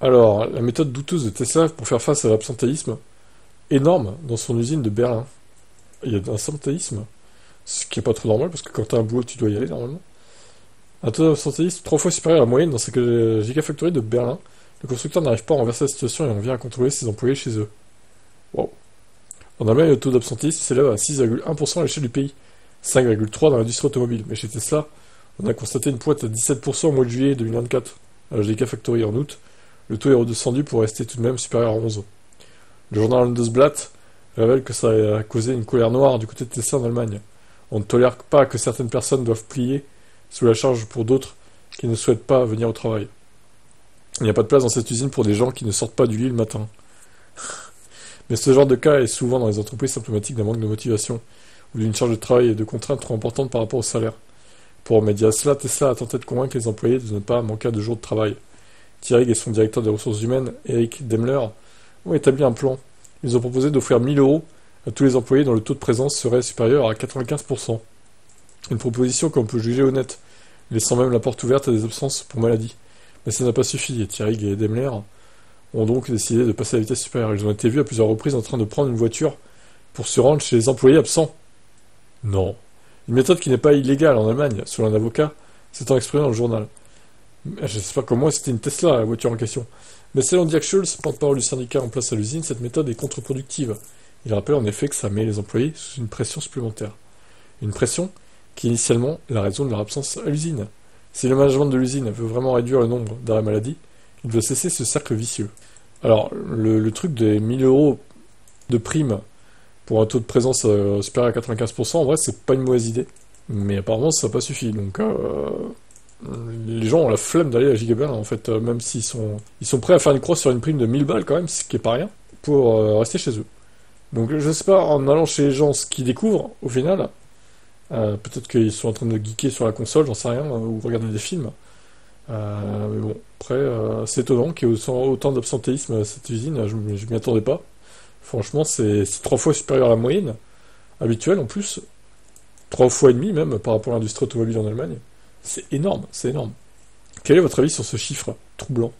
Alors, la méthode douteuse de Tesla pour faire face à l'absentéisme, énorme dans son usine de Berlin. Il y a de l'absentéisme, ce qui est pas trop normal, parce que quand t'as un boulot, tu dois y aller normalement. Un taux d'absentéisme 3 fois supérieur à la moyenne dans ces gigafactories de Berlin. Le constructeur n'arrive pas à renverser la situation et en vient à contrôler ses employés chez eux. Wow. En Allemagne, le taux d'absentéisme s'élève à 6,1% à l'échelle du pays, 5,3% dans l'industrie automobile. Mais chez Tesla, on a constaté une pointe à 17% au mois de juillet 2024. À la Gigafactory en août, le taux est redescendu pour rester tout de même supérieur à 11. Le journal Handelsblatt révèle que ça a causé une colère noire du côté de Tesla en Allemagne. On ne tolère pas que certaines personnes doivent plier sous la charge pour d'autres qui ne souhaitent pas venir au travail. Il n'y a pas de place dans cette usine pour des gens qui ne sortent pas du lit le matin. Mais ce genre de cas est souvent dans les entreprises symptomatique d'un manque de motivation ou d'une charge de travail et de contraintes trop importantes par rapport au salaire. Pour remédier à cela, Tesla a tenté de convaincre les employés de ne pas manquer de jours de travail. Thierry et son directeur des ressources humaines, Eric Daimler, ont établi un plan. Ils ont proposé d'offrir 1 000 € à tous les employés dont le taux de présence serait supérieur à 95%. Une proposition qu'on peut juger honnête, laissant même la porte ouverte à des absences pour maladie. Mais ça n'a pas suffi, et Thierry et Daimler ont donc décidé de passer à la vitesse supérieure. Ils ont été vus à plusieurs reprises en train de prendre une voiture pour se rendre chez les employés absents. Non. Une méthode qui n'est pas illégale en Allemagne, selon un avocat s'étant exprimé dans le journal. Je ne sais pas comment c'était une Tesla, la voiture en question. Mais selon Dirk Schulz, porte-parole du syndicat en place à l'usine, cette méthode est contre-productive. Il rappelle en effet que ça met les employés sous une pression supplémentaire. Une pression qui est initialement la raison de leur absence à l'usine. Si le management de l'usine veut vraiment réduire le nombre d'arrêts maladie, il doit cesser ce cercle vicieux. Alors, le truc des 1 000 € de prime pour un taux de présence supérieur à 95%, en vrai, c'est pas une mauvaise idée. Mais apparemment, ça n'a pas suffi. Donc, les gens ont la flemme d'aller à Gigaberlin, en fait, même ils sont prêts à faire une croix sur une prime de 1000 balles, quand même, ce qui est pas rien, pour rester chez eux. Donc, je sais pas, en allant chez les gens, ce qu'ils découvrent, au final, peut-être qu'ils sont en train de geeker sur la console, j'en sais rien, ou regarder des films. Mais bon, après, c'est étonnant qu'il y ait autant d'absentéisme à cette usine, je m'y attendais pas. Franchement, c'est 3 fois supérieur à la moyenne habituelle en plus, 3 fois et demi même par rapport à l'industrie automobile en Allemagne. C'est énorme, c'est énorme. Quel est votre avis sur ce chiffre troublant?